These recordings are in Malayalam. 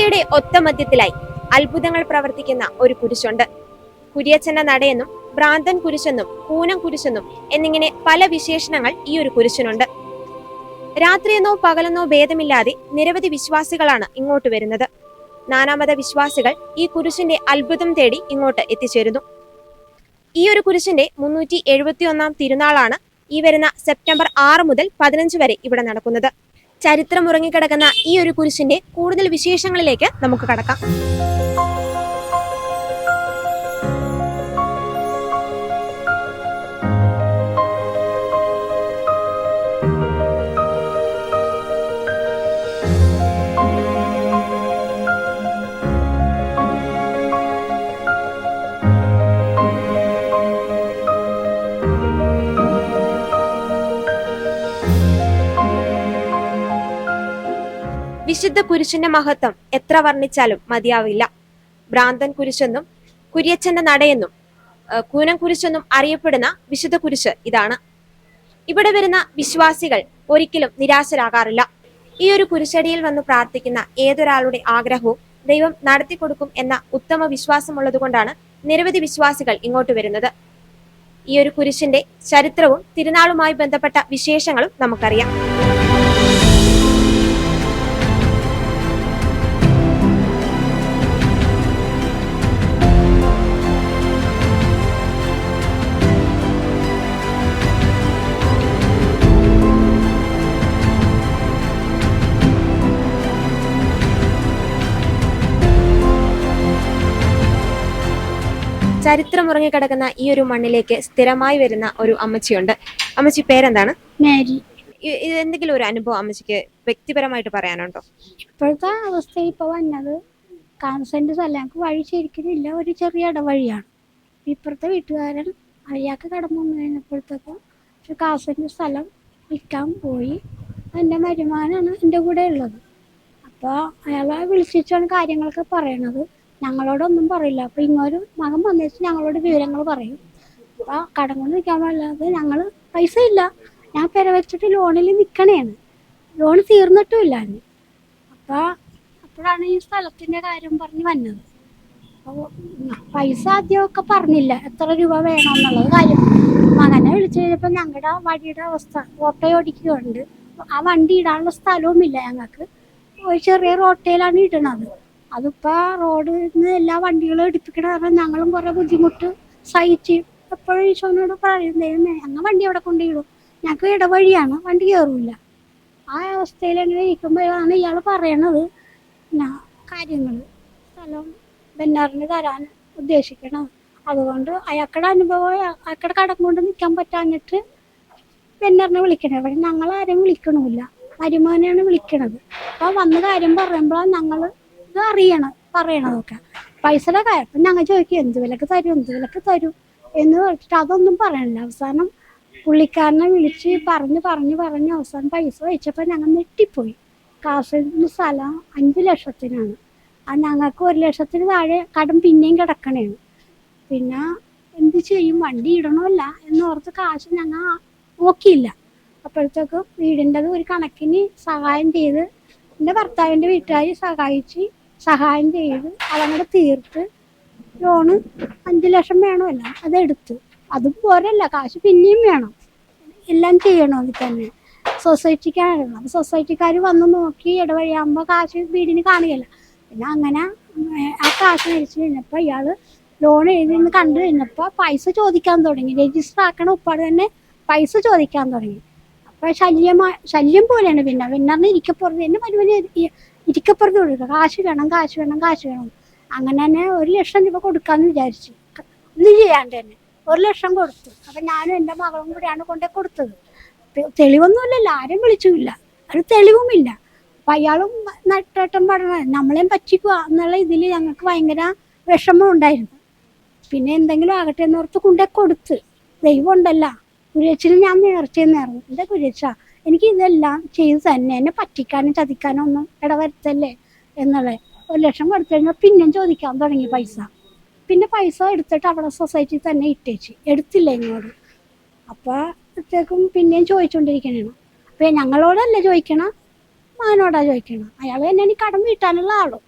കാഴ്ചയുടെ ഒത്ത മധ്യത്തിലായി അത്ഭുതങ്ങൾ പ്രവർത്തിക്കുന്ന ഒരു കുരിശുണ്ട്. കുരിയച്ചന്റെ നടയെന്നും ഭ്രാന്തൻ കുരിശെന്നും കൂനം കുരിശെന്നും എന്നിങ്ങനെ പല വിശേഷണങ്ങൾ ഈ ഒരു കുരിശിനുണ്ട്. രാത്രിയെന്നോ പകലെന്നോ ഭേദമില്ലാതെ നിരവധി വിശ്വാസികളാണ് ഇങ്ങോട്ട് വരുന്നത്. നാനാമത വിശ്വാസികൾ ഈ കുരിശിന്റെ അത്ഭുതം തേടി ഇങ്ങോട്ട് എത്തിച്ചേരുന്നു. ഈ ഒരു കുരിശിന്റെ 371 തിരുനാളാണ് ഈ വരുന്ന സെപ്റ്റംബർ 6 മുതൽ 15 വരെ ഇവിടെ നടക്കുന്നത്. ചരിത്രം ഉറങ്ങിക്കിടക്കുന്ന ഈ ഒരു കുരിശിന്റെ കൂടുതൽ വിശേഷങ്ങളിലേക്ക് നമുക്ക് കടക്കാം. വിശുദ്ധ കുരിശിന്റെ മഹത്വം എത്ര വർണ്ണിച്ചാലും മതിയാവില്ല. ഭ്രാന്തൻ കുരിശെന്നും കുരിയച്ചന്റെ നടയെന്നും കൂനം കുരിശെന്നും അറിയപ്പെടുന്ന വിശുദ്ധ കുരിശ് ഇതാണ്. ഇവിടെ വരുന്ന വിശ്വാസികൾ ഒരിക്കലും നിരാശരാകാറില്ല. ഈ ഒരു കുരിശടിയിൽ വന്ന് പ്രാർത്ഥിക്കുന്ന ഏതൊരാളുടെ ആഗ്രഹവും ദൈവം നടത്തിക്കൊടുക്കും എന്ന ഉത്തമ വിശ്വാസമുള്ളത് കൊണ്ടാണ് നിരവധി വിശ്വാസികൾ ഇങ്ങോട്ട് വരുന്നത്. ഈ ഒരു കുരിശിന്റെ ചരിത്രവും തിരുനാളുമായി ബന്ധപ്പെട്ട വിശേഷങ്ങളും നമുക്കറിയാം. ചരിത്രം ഉറങ്ങിക്കിടക്കുന്ന ഈ ഒരു മണ്ണിലേക്ക് സ്ഥിരമായി വരുന്ന ഒരു അമ്മച്ചിയുണ്ട്. അമ്മച്ചി പേരെന്താണ്? മേരി. ഇത് എന്തെങ്കിലും ഒരു അനുഭവം അമ്മച്ചിക്ക് വ്യക്തിപരമായിട്ട് പറയാനുണ്ടോ? ഇപ്പോഴത്തെ അവസ്ഥ ഇപ്പൊ വന്നത് കാൻസറിന്റെ സ്ഥലം വഴി ശരിക്കുന്നില്ല, ഒരു ചെറിയ ഇടവഴിയാണ്. ഇപ്പുറത്തെ വീട്ടുകാരൻ അയാൾക്ക് കടന്നു വന്നു കഴിഞ്ഞപ്പോഴത്തേക്കും ഒരു കാൻസറിന്റെ സ്ഥലം വിൽക്കാൻ പോയി. എൻ്റെ മരുമാനാണ് എൻ്റെ കൂടെ ഉള്ളത്. അപ്പോൾ അയാളെ വിളിച്ചിട്ടാണ് കാര്യങ്ങളൊക്കെ പറയണത്. ഞങ്ങളോടൊന്നും പറയില്ല. അപ്പോൾ ഇങ്ങൊരു മകൻ വന്നിട്ട് ഞങ്ങളോട് വിവരങ്ങൾ പറയും. അപ്പോൾ കടം കൊണ്ട് നിൽക്കാൻ പാടില്ലാതെ ഞങ്ങൾ പൈസ ഇല്ല, ഞാൻ പെര വെച്ചിട്ട് ലോണിൽ നിൽക്കണേണ്, ലോൺ തീർന്നിട്ടുമില്ല. അപ്പോഴാണ് ഈ സ്ഥലത്തിൻ്റെ കാര്യം പറഞ്ഞ് വന്നത്. അപ്പോൾ പൈസ ആദ്യമൊക്കെ പറഞ്ഞില്ല എത്ര രൂപ വേണമെന്നുള്ളത് കാര്യം. മകനെ വിളിച്ചു കഴിഞ്ഞപ്പോൾ ഞങ്ങളുടെ വഴിയുടെ അവസ്ഥ, ഓട്ടോ ഓടിക്കുന്നുണ്ട്, ആ വണ്ടി ഇടാനുള്ള സ്ഥലവുമില്ല ഞങ്ങൾക്ക്. ഒരു ചെറിയ റോട്ടയിലാണ് ഇടണത്. അതിപ്പോൾ റോഡിൽ നിന്ന് എല്ലാ വണ്ടികളും എടുപ്പിക്കണ കാരണം ഞങ്ങളും കുറേ ബുദ്ധിമുട്ട് സഹിച്ച് എപ്പോഴും ഈശോനോട് പറയുന്നേ ഞങ്ങൾ വണ്ടി അവിടെ കൊണ്ടിടും, ഞങ്ങൾക്ക് ഇടവഴിയാണ്, വണ്ടി കയറില്ല. ആ അവസ്ഥയിൽ എങ്ങനെ ഇരിക്കുമ്പോഴാണ് ഇയാൾ പറയണത് കാര്യങ്ങൾ സ്ഥലം ബെന്നാറിന് തരാൻ ഉദ്ദേശിക്കണം. അതുകൊണ്ട് അയാൾക്കുടെ അനുഭവം അയാൾക്കുടെ കടം കൊണ്ട് നിൽക്കാൻ പറ്റാഞ്ഞിട്ട് ബെന്നാറിനെ വിളിക്കണേ. പക്ഷെ ഞങ്ങളാരും വിളിക്കണമില്ല, മരുമോനെയാണ് വിളിക്കണത്. അപ്പോൾ വന്ന് കാര്യം പറയുമ്പോഴാണ് ഞങ്ങൾ ഇത് പറയണതൊക്കെ. പൈസയുടെ കാര്യം അപ്പം ഞങ്ങൾ ചോദിക്കും എന്ത് വിലക്ക് തരും എന്ന് വെച്ചിട്ട് അതൊന്നും പറയണില്ല. അവസാനം പുള്ളിക്കാരനെ വിളിച്ച് പറഞ്ഞ് അവസാനം പൈസ വെച്ചപ്പോൾ ഞങ്ങൾ നെട്ടിപ്പോയി. കാസർഗോഡ് സ്ഥലം 5 ലക്ഷത്തിനാണ്. അത് ഞങ്ങൾക്ക് 1 ലക്ഷത്തിന് താഴെ കടം പിന്നെയും കിടക്കണേണ്. പിന്നെ എന്ത് ചെയ്യും, വണ്ടി ഇടണമല്ല എന്നോർത്ത് കാശ് ഞങ്ങൾ നോക്കിയില്ല. അപ്പോഴത്തേക്കും വീടിൻ്റെത് ഒരു കണക്കിന് സഹായം ചെയ്ത് എൻ്റെ ഭർത്താവിൻ്റെ വീട്ടുകാർ സഹായം ചെയ്ത് അതങ്ങോട്ട് തീർത്ത് ലോണ് 5 ലക്ഷം വേണമല്ല അതെടുത്ത്. അതും പോരല്ല, കാശ് പിന്നെയും വേണം, എല്ലാം ചെയ്യണമെങ്കിൽ തന്നെ സൊസൈറ്റിക്കാണ്. അപ്പോൾ സൊസൈറ്റിക്കാർ വന്ന് നോക്കി ഇടവഴിയാകുമ്പോൾ കാശ് വീടിന് കാണുകയില്ല. പിന്നെ അങ്ങനെ ആ കാശ് മേടിച്ച് കഴിഞ്ഞപ്പോൾ ഇയാൾ ലോൺ എഴുതി കണ്ടു കഴിഞ്ഞപ്പോൾ പൈസ ചോദിക്കാൻ തുടങ്ങി. രജിസ്റ്റർ ആക്കണ ഉപ്പാട് തന്നെ പൈസ ചോദിക്കാൻ തുടങ്ങി. അപ്പോൾ ശല്യം പോലെയാണ്. പിന്നെ ഇരിക്കപ്പുറത്ത് എൻ്റെ മരുമനെ ഇരിക്കപ്പുറത്ത് കൊടുക്കുക, കാശ് വേണം. അങ്ങനെ തന്നെ 1 ലക്ഷം രൂപ കൊടുക്കാമെന്ന് വിചാരിച്ചു. ഒന്നും ചെയ്യാണ്ട് തന്നെ 1 ലക്ഷം കൊടുത്തു. അപ്പം ഞാനും എൻ്റെ മകളും കൂടിയാണ് കൊണ്ടേ കൊടുത്തത്. തെളിവൊന്നുമില്ലല്ലോ, ആരും വിളിച്ചുമില്ല, ഒരു തെളിവുമില്ല. അപ്പം അയാളും നട്ടേട്ടം പറഞ്ഞ നമ്മളെയും പറ്റിക്കുക എന്നുള്ള ഇതിൽ ഞങ്ങൾക്ക് ഭയങ്കര വിഷമം ഉണ്ടായിരുന്നു. പിന്നെ എന്തെങ്കിലും ആകട്ടെ എന്നോർത്ത് കൊണ്ടേ കൊടുത്ത്. ദൈവം ഉണ്ടല്ല, കുരിയച്ചിന് ഞാൻ നേർച്ചയെന്നായിരുന്നു. എൻ്റെ കുരിയച്ച എനിക്ക് ഇതെല്ലാം ചെയ്ത് തന്നെ, എന്നെ പറ്റിക്കാനും ചതിക്കാനും ഒന്നും ഇടവരുത്തല്ലേ എന്നുള്ളത്. 1 ലക്ഷം കൊടുത്തു കഴിഞ്ഞാൽ പിന്നെയും ചോദിക്കാൻ തുടങ്ങി പൈസ. പിന്നെ പൈസ എടുത്തിട്ട് അവിടെ സൊസൈറ്റി തന്നെ എടുത്തില്ല ഇങ്ങോട്ട്. അപ്പോഴത്തേക്കും പിന്നെയും ചോദിച്ചുകൊണ്ടിരിക്കണേണ്. അപ്പോൾ ഞങ്ങളോടല്ല ചോദിക്കണം, മകനോടാ ചോദിക്കണം. അയാൾ തന്നെ എനിക്ക് കടം വീട്ടാനുള്ള ആളും.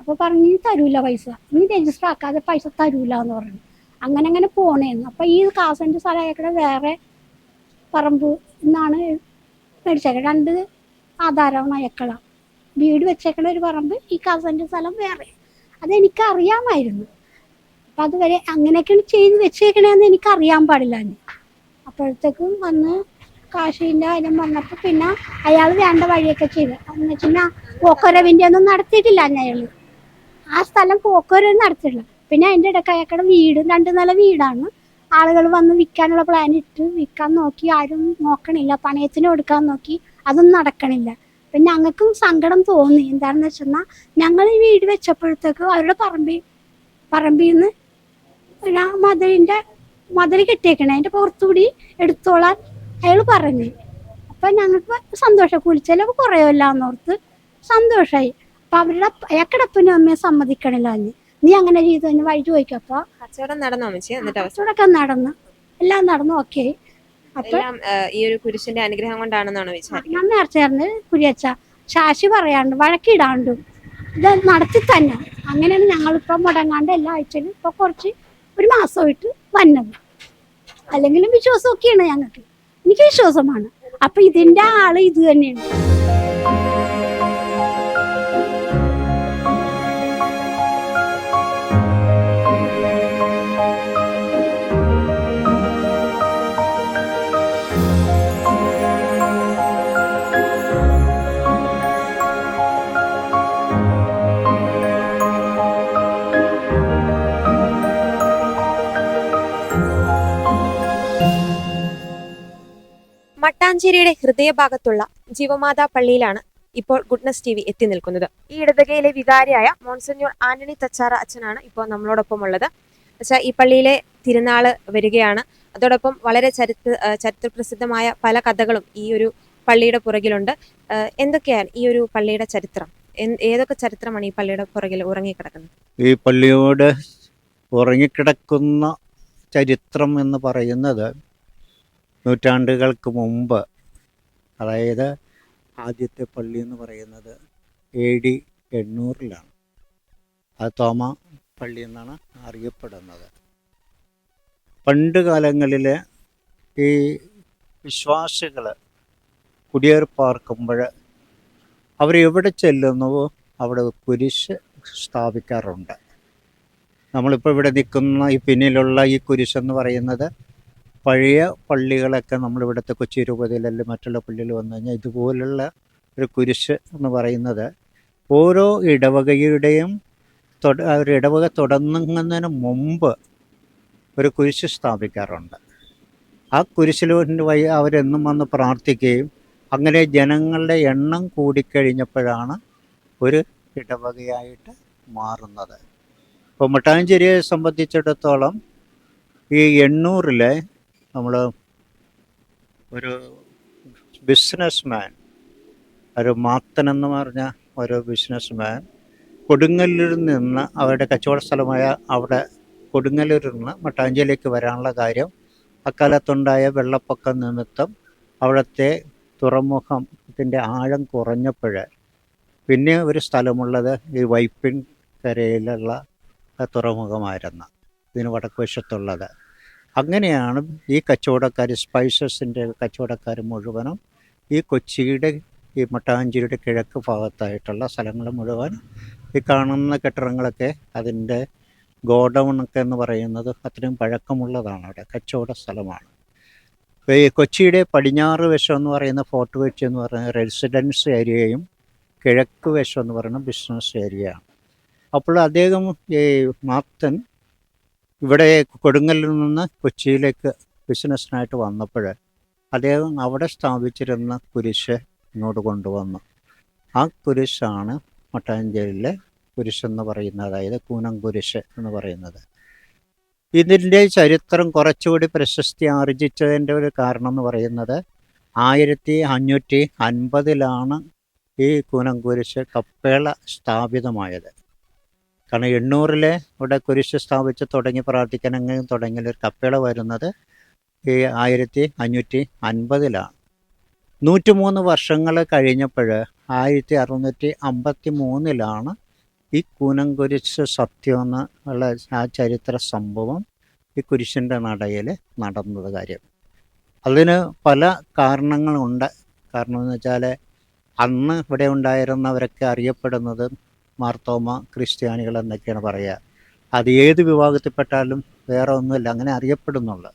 അപ്പോൾ പറഞ്ഞു "ഇനി തരൂല പൈസ, ഇനി രജിസ്റ്റർ ആക്കാതെ പൈസ തരൂല" എന്ന് പറഞ്ഞു. അങ്ങനെ പോണേന്ന്. അപ്പോൾ ഈ കാസൻ്റെ സ്ഥലം അയാൾക്കിടെ വേറെ പറമ്പ് എന്നാണ് മേടിച്ചേക്കുന്നത്. 2 ആധാരമാണ് അയക്കള. വീട് വെച്ചേക്കണ ഒരു പറമ്പ്, ഈ കാസൻ്റെ സ്ഥലം വേറെ. അതെനിക്ക് അറിയാമായിരുന്നു. അപ്പം അതുവരെ അങ്ങനെയൊക്കെയാണ് ചെയ്ത് വെച്ചേക്കണേന്ന് എനിക്കറിയാൻ പാടില്ല. അപ്പോഴത്തേക്കും വന്ന് കാശിൻ്റെ കാര്യം പറഞ്ഞപ്പോൾ പിന്നെ അയാൾ വേണ്ട വഴിയൊക്കെ ചെയ്ത്. എന്ന് വെച്ചാൽ പോക്കുവരവിൻ്റെ ഒന്നും നടത്തിയിട്ടില്ല അയാൾ. ആ സ്ഥലം പോക്കുവരവ് നടത്തിയിട്ടില്ല. പിന്നെ അതിൻ്റെ ഇടയ്ക്ക് അയാൾക്കുടെ വീട് 2 നില വീടാണ്. ആളുകൾ വന്ന് വിൽക്കാനുള്ള പ്ലാൻ ഇട്ട് വിൽക്കാൻ നോക്കി, ആരും നോക്കണില്ല. പണയത്തിന് കൊടുക്കാൻ നോക്കി, അതൊന്നും നടക്കണില്ല. പിന്നെ ഞങ്ങൾക്കും സങ്കടം തോന്നി. എന്താണെന്ന് വെച്ചാൽ ഞങ്ങൾ ഈ വീട് വെച്ചപ്പോഴത്തേക്ക് അവരുടെ പറമ്പിൽ നിന്ന് മതിൽ കെട്ടിയേക്കണേ അതിൻ്റെ പുറത്തുകൂടി എടുത്തോളാൻ അയാൾ പറഞ്ഞു. അപ്പം ഞങ്ങൾക്ക് സന്തോഷം, കൂലിച്ചെലവ് കുറയുമല്ലോ എന്നോർത്ത് സന്തോഷമായി. അപ്പം അയാൾക്കടെ അപ്പനും അമ്മയെ സമ്മതിക്കണില്ല. നീ അങ്ങനെ ചെയ്തു തന്നെ വഴി ചോദിക്കും. അപ്പോൾ കച്ചവടം നടന്നോ അമ്മച്ചി? എന്നിട്ട് കച്ചവടമൊക്കെ നടന്നു, എല്ലാം നടന്നു, ഓക്കെ. എല്ലാം ഈ ഒരു കുരിശിന്റെ അനുഗ്രഹം കൊണ്ടാണെന്നാണ് വിചാരിക്കുന്നത്. ഞാൻ നേരത്തെ പറഞ്ഞ് കുരിയച്ച ശാശി പറയാണ്ട് വഴക്കിടാണ്ടും ഇത് നടത്തി തന്നെ. അങ്ങനെയാണ് ഞങ്ങളിപ്പോൾ മുടങ്ങാണ്ട് എല്ലാ ആഴ്ചയിലും ഇപ്പോൾ കുറച്ച് 1 മാസമായിട്ട് വന്നത്. അല്ലെങ്കിലും വിശ്വാസമൊക്കെയാണ് ഞങ്ങൾക്ക്, എനിക്ക് വിശ്വാസമാണ്. അപ്പം ഇതിൻ്റെ ആള് ഇത് തന്നെയാണ്. മട്ടാഞ്ചേരിയുടെ ഹൃദയഭാഗത്തുള്ള ജീവമാതാ പള്ളിയിലാണ് ഇപ്പോൾ ഗുഡ്നസ് TV എത്തി നിൽക്കുന്നത്. ഈ ഇടവകയിലെ വികാരിയായ മോൺസിഞ്ഞോർ ആന്റണി തച്ചാറ അച്ഛനാണ് ഇപ്പോൾ നമ്മളോടൊപ്പം ഉള്ളത്. പക്ഷേ ഈ പള്ളിയിലെ തിരുനാള് വരികയാണ്. അതോടൊപ്പം വളരെ ചരിത്രപ്രസിദ്ധമായ പല കഥകളും ഈ ഒരു പള്ളിയുടെ പുറകിലുണ്ട്. എന്തൊക്കെയാണ് ഈ ഒരു പള്ളിയുടെ ചരിത്രം? ഏതൊക്കെ ചരിത്രമാണ് ഈ പള്ളിയുടെ പുറകിൽ ഉറങ്ങിക്കിടക്കുന്നത്? ഈ പള്ളിയോട് ഉറങ്ങിക്കിടക്കുന്ന ചരിത്രം എന്ന് പറയുന്നത് നൂറ്റാണ്ടുകൾക്ക് മുമ്പ്, അതായത് ആദ്യത്തെ പള്ളി എന്ന് പറയുന്നത് AD 800-ലാണ്. അത് തോമ പള്ളി എന്നാണ് അറിയപ്പെടുന്നത്. പണ്ട് കാലങ്ങളിൽ ഈ വിശ്വാസികൾ കുടിയേറിപ്പാർക്കുമ്പോൾ അവരെവിടെ ചെല്ലുന്നുവോ അവിടെ കുരിശ് സ്ഥാപിക്കാറുണ്ട്. നമ്മളിപ്പോൾ ഇവിടെ നിൽക്കുന്ന ഈ പിന്നിലുള്ള ഈ കുരിശെന്ന് പറയുന്നത് പഴയ പള്ളികളൊക്കെ നമ്മളിവിടുത്തെ കൊച്ചി രൂപതയിലല്ല മറ്റുള്ള പള്ളിയിൽ വന്നു കഴിഞ്ഞാൽ ഇതുപോലുള്ള ഒരു കുരിശ് എന്ന് പറയുന്നത് ഓരോ ഇടവകയുടെയും ഒരു ഇടവക തുടങ്ങുന്നതിന് മുമ്പ് ഒരു കുരിശ് സ്ഥാപിക്കാറുണ്ട്. ആ കുരിശിൽ വഴി അവരെന്നും വന്ന് പ്രാർത്ഥിക്കുകയും അങ്ങനെ ജനങ്ങളുടെ എണ്ണം കൂടിക്കഴിഞ്ഞപ്പോഴാണ് ഒരു ഇടവകയായിട്ട് മാറുന്നത്. ഇപ്പോൾ മട്ടാഞ്ചേരിയെ സംബന്ധിച്ചിടത്തോളം ഈ 800-ലെ നമ്മൾ ഒരു ബിസിനസ്മാൻ, ഒരു മാത്തൻ എന്ന് പറഞ്ഞ ഒരു ബിസിനസ്മാൻ കൊടുങ്ങല്ലൂരിൽ നിന്ന് അവരുടെ കച്ചവട സ്ഥലമായ അവിടെ കൊടുങ്ങല്ലൂരിൽ നിന്ന് മട്ടാഞ്ചേരിയിലേക്ക് വരാനുള്ള കാര്യം അക്കാലത്തുണ്ടായ വെള്ളപ്പൊക്കം നിമിത്തം അവിടുത്തെ തുറമുഖത്തിൻ്റെ ആഴം കുറഞ്ഞപ്പോൾ പിന്നെ ഒരു സ്ഥലമുള്ളത് ഈ വൈപ്പിൻ കരയിലുള്ള തുറമുഖമായിരുന്നു, ഇതിന് വടക്കുവശത്തുള്ളത്. അങ്ങനെയാണ് ഈ കച്ചവടക്കാർ, സ്പൈസസിൻ്റെ കച്ചവടക്കാർ മുഴുവനും ഈ കൊച്ചിയുടെ ഈ മട്ടാഞ്ചേരിയുടെ കിഴക്ക് ഭാഗത്തായിട്ടുള്ള സ്ഥലങ്ങൾ മുഴുവൻ ഈ കാണുന്ന കെട്ടിടങ്ങളൊക്കെ അതിൻ്റെ ഗോഡൗണൊക്കെ എന്ന് പറയുന്നത് അത്രയും പഴക്കമുള്ളതാണ്. അവിടെ കച്ചവട സ്ഥലമാണ്. ഈ കൊച്ചിയുടെ പടിഞ്ഞാറ് വശം എന്ന് പറയുന്ന ഫോർട്ട് കൊച്ചി എന്ന് പറയുന്ന റെസിഡൻസ് ഏരിയയും കിഴക്ക് വശം എന്ന് പറയുന്ന ബിസിനസ് ഏരിയയാണ്. അപ്പോൾ അദ്ദേഹം ഈ മാത്തൻ ഇവിടെ കൊടുങ്ങല്ലൂരിൽ നിന്ന് കൊച്ചിയിലേക്ക് ബിസിനസ്സിനായിട്ട് വന്നപ്പോൾ അദ്ദേഹം അവിടെ സ്ഥാപിച്ചിരുന്ന കുരിശ് ഇങ്ങോട്ട് കൊണ്ടുവന്നു. ആ കുരിശാണ് മട്ടാഞ്ചേരിയിലെ കുരിശെന്ന് പറയുന്നത്, അതായത് കൂനം കുരിശ് എന്ന് പറയുന്നത്. ഇതിൻ്റെ ചരിത്രം കുറച്ചുകൂടി പ്രശസ്തി ആർജിച്ചതിൻ്റെ ഒരു കാരണം എന്ന് പറയുന്നത് 1550-ലാണ് ഈ കൂനം കുരിശ് കപ്പേള സ്ഥാപിതമായത്. കാരണം 800-ലെ ഇവിടെ കുരിശ് സ്ഥാപിച്ച് തുടങ്ങി പ്രാർത്ഥിക്കാൻ അങ്ങനെ തുടങ്ങിയ ഒരു കപ്പേള വരുന്നത് ഈ 1550-ലാണ്. 103 വർഷങ്ങൾ കഴിഞ്ഞപ്പോൾ 1653-ലാണ് ഈ കൂനംകുരിശ് സത്യം എന്നുള്ള ആ ചരിത്ര സംഭവം ഈ കുരിശിൻ്റെ നടയിൽ നടന്നത് കാര്യം. അതിന് പല കാരണങ്ങളുണ്ട്. കാരണം എന്ന് വെച്ചാൽ അന്ന് ഇവിടെ ഉണ്ടായിരുന്നവരൊക്കെ അറിയപ്പെടുന്നത് മാർത്തോമ ക്രിസ്ത്യാനികൾ എന്നൊക്കെയാണ് പറയുക. അത് ഏത് വിഭാഗത്തിൽപ്പെട്ടാലും വേറെ ഒന്നുമില്ല, അങ്ങനെ അറിയപ്പെടുന്നുള്ളു.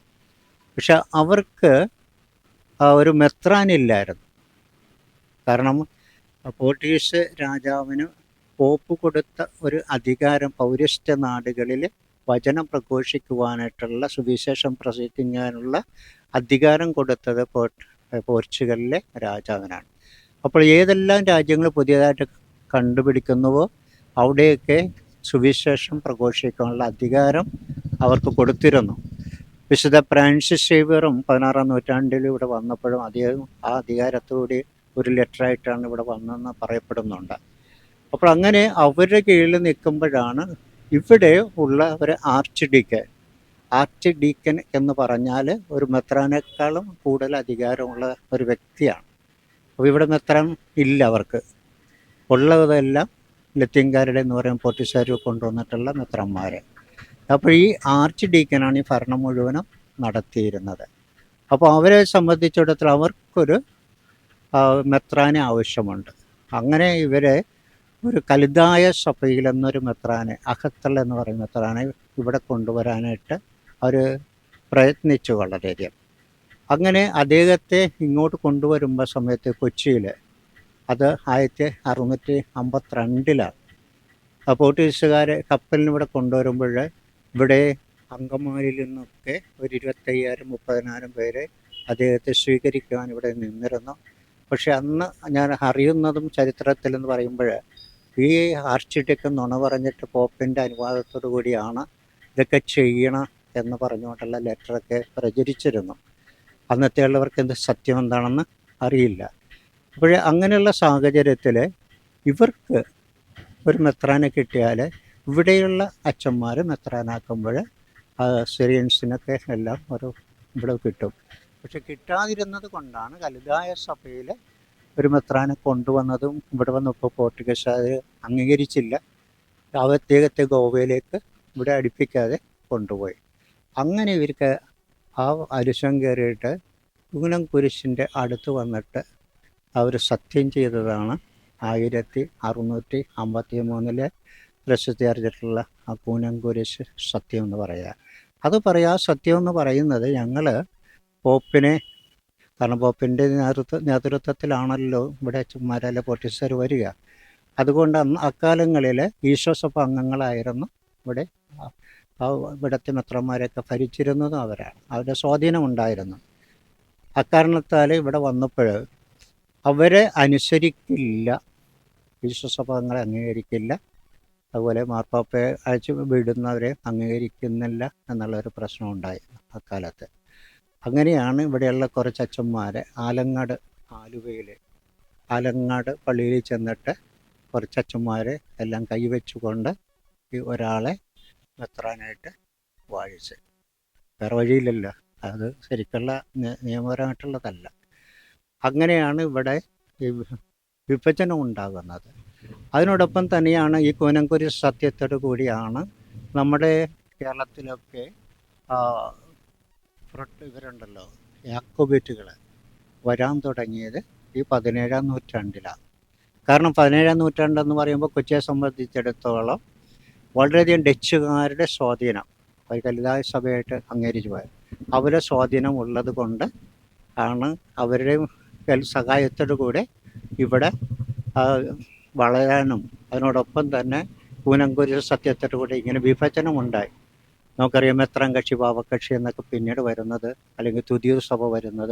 പക്ഷെ അവർക്ക് ഒരു മെത്രാനില്ലായിരുന്നു. കാരണം പോർട്ടുഗീസ് രാജാവിന് പോപ്പ് കൊടുത്ത ഒരു അധികാരം പൗരസ്ത്യ നാടുകളിൽ വചനം പ്രഘോഷിക്കുവാനായിട്ടുള്ള സുവിശേഷം പ്രസംഗിക്കാനുള്ള അധികാരം കൊടുത്തത് പോർച്ചുഗലിലെ രാജാവിനാണ്. അപ്പോൾ ഏതെല്ലാം രാജ്യങ്ങൾ പുതിയതായിട്ട് കണ്ടുപിടിക്കുന്നുവോ അവിടെയൊക്കെ സുവിശേഷം പ്രഘോഷിക്കാനുള്ള അധികാരം അവർക്ക് കൊടുത്തിരുന്നു. വിശുദ്ധ ഫ്രാൻസിസ് സേവ്യറും 16-ാം നൂറ്റാണ്ടിൽ ഇവിടെ വന്നപ്പോഴും അദ്ദേഹം ആ അധികാരത്തോടെ ഒരു ലെറ്ററായിട്ടാണ് ഇവിടെ വന്നതെന്ന് പറയപ്പെടുന്നുണ്ട്. അപ്പോൾ അങ്ങനെ അവരുടെ കീഴിൽ നിൽക്കുമ്പോഴാണ് ഇവിടെ ഉള്ള ഒരു ആർച്ച് ഡീക്കൻ എന്ന് പറഞ്ഞാൽ ഒരു മെത്രാനേക്കാളും കൂടുതൽ അധികാരമുള്ള ഒരു വ്യക്തിയാണ്. അപ്പോൾ ഇവിടെ മെത്രാൻ ഇല്ല, അവർക്ക് ഉള്ളതെല്ലാം ലത്തീൻകാരുടെ എന്ന് പറയുന്ന പോർട്ടുഗീസുകാർ കൊണ്ടുവന്നിട്ടുള്ള മെത്രാന്മാർ. അപ്പോൾ ഈ ആർച്ച് ഡീക്കനാണ് ഈ ഭരണം മുഴുവനും നടത്തിയിരുന്നത്. അപ്പോൾ അവരെ സംബന്ധിച്ചിടത്തോളം അവർക്കൊരു മെത്രാനെ ആവശ്യമുണ്ട്. അങ്ങനെ ഇവരെ ഒരു കലിതായ സഭയിൽ എന്നൊരു മെത്രാനെ, അഹത്തൽ എന്ന് പറയുന്ന മെത്രാനെ ഇവിടെ കൊണ്ടുവരാനായിട്ട് അവർ പ്രയത്നിച്ചു വളരെയധികം. അങ്ങനെ അദ്ദേഹത്തെ ഇങ്ങോട്ട് കൊണ്ടുവരുമ്പോൾ സമയത്ത് കൊച്ചിയിൽ, അത് 1652-ലാണ് പോർട്ടുഗീസുകാരെ കപ്പലിന് ഇവിടെ കൊണ്ടുവരുമ്പോൾ ഇവിടെ അങ്കമാലിയിൽ നിന്നൊക്കെ ഒരു 25,000-30,000 പേരെ അദ്ദേഹത്തെ സ്വീകരിക്കുവാൻ ഇവിടെ നിന്നിരുന്നു. പക്ഷെ അന്ന് ഞാൻ അറിയുന്നതും ചരിത്രത്തിലെന്ന് പറയുമ്പോൾ ഈ ആർച്ച് ഡീക്കൻ നുണ പറഞ്ഞിട്ട് പോപ്പിൻ്റെ അനുവാദത്തോടു കൂടിയാണ് ഇതൊക്കെ ചെയ്യണം എന്ന് പറഞ്ഞുകൊണ്ടുള്ള ലെറ്ററൊക്കെ പ്രചരിച്ചിരുന്നു. അന്നത്തെ ഉള്ളവർക്ക് എന്ത് സത്യം എന്താണെന്ന് അറിയില്ല. അപ്പോൾ അങ്ങനെയുള്ള സാഹചര്യത്തിൽ ഇവർക്ക് ഒരു മെത്രാനെ കിട്ടിയാൽ ഇവിടെയുള്ള അച്ഛന്മാർ മെത്രാനാക്കുമ്പോൾ സിറിയൻസിനൊക്കെ എല്ലാം ഒരു ഇവിടെ കിട്ടും. പക്ഷെ കിട്ടാതിരുന്നത് കൊണ്ടാണ് കലിതായ സഭയിൽ ഒരു മെത്രാനെ കൊണ്ടുവന്നതും ഇവിടെ വന്നപ്പോൾ പോർട്ടുഗീസുകാർ അംഗീകരിച്ചില്ല. അദ്ദേഹത്തെ ഗോവയിലേക്ക് ഇവിടെ അടുപ്പിക്കാതെ കൊണ്ടുപോയി. അങ്ങനെ ഇവർക്ക് ആ അരിശം കയറിയിട്ട് കൂനംകുരിശിൻ്റെ അടുത്ത് വന്നിട്ട് അവർ സത്യം ചെയ്തതാണ് 1653 പ്രസിദ്ധീകരിച്ചിട്ടുള്ള ആ കൂനംകുരിശ് സത്യം എന്ന് പറയുക. അത് സത്യം എന്ന് പറയുന്നത് ഞങ്ങൾ പോപ്പിനെ, കാരണം പോപ്പിൻ്റെ നേതൃത്വത്തിലാണല്ലോ ഇവിടെ ചുമ്മാരല്ല പോർട്ടുഗീസുകാർ വരിക. അതുകൊണ്ട് അക്കാലങ്ങളിൽ ഈശോസഭ അംഗങ്ങളായിരുന്നു ഇവിടെ ഇവിടുത്തെ മെത്രാന്മാരെയൊക്കെ ഭരിച്ചിരുന്നതും അവരാണ്. അവരുടെ സ്വാധീനം ഉണ്ടായിരുന്നു. അക്കാരണത്താൽ ഇവിടെ വന്നപ്പോൾ അവരെ അനുസരിക്കില്ല, ഈശോസഭ അംഗങ്ങളെ അംഗീകരിക്കില്ല, അതുപോലെ മാർപ്പാപ്പയെ അയച്ചു വിടുന്നവരെ അംഗീകരിക്കുന്നില്ല എന്നുള്ളൊരു പ്രശ്നം ഉണ്ടായിരുന്നു അക്കാലത്ത്. അങ്ങനെയാണ് ഇവിടെയുള്ള കുറച്ച് അച്ഛന്മാരെ ആലങ്ങാട് പള്ളിയിൽ ചെന്നിട്ട് കുറച്ച് അച്ഛന്മാരെ എല്ലാം കൈവച്ചുകൊണ്ട് ഈ ഒരാളെ മെത്രാനായിട്ട് വാഴിച്ച്. വേറെ വഴിയില്ലല്ലോ, അത് ശരിക്കുള്ള നിയമപരമായിട്ടുള്ളതല്ല. അങ്ങനെയാണ് ഇവിടെ ഈ വിഭജനം ഉണ്ടാകുന്നത്. അതിനോടൊപ്പം തന്നെയാണ് ഈ കൂനംകുരിശ് സത്യത്തോടു കൂടിയാണ് നമ്മുടെ കേരളത്തിലൊക്കെ ഇവരുണ്ടല്ലോ യാക്കോബേറ്റുകൾ വരാൻ തുടങ്ങിയത് ഈ 17-ാം നൂറ്റാണ്ടിലാണ്. കാരണം 17-ാം നൂറ്റാണ്ടെന്ന് പറയുമ്പോൾ കൊച്ചിയെ സംബന്ധിച്ചിടത്തോളം വളരെയധികം ഡച്ചുകാരുടെ സ്വാധീനം ഒരു കലിതായ സഭയായിട്ട് അംഗീകരിച്ചു പോയത്. അവരുടെ സ്വാധീനം ഉള്ളത് കൊണ്ട് ആണ് അവരുടെ സഹായത്തോടു കൂടെ ഇവിടെ വളരാനും അതിനോടൊപ്പം തന്നെ കൂനംകുരിശ് സത്യത്തോടു കൂടി ഇങ്ങനെ വിഭജനമുണ്ടായി. നമുക്കറിയാം മെത്രാൻ കക്ഷി പാവക്കക്ഷി എന്നൊക്കെ പിന്നീട് വരുന്നത്, അല്ലെങ്കിൽ തുതിയൂർ സഭ വരുന്നത്,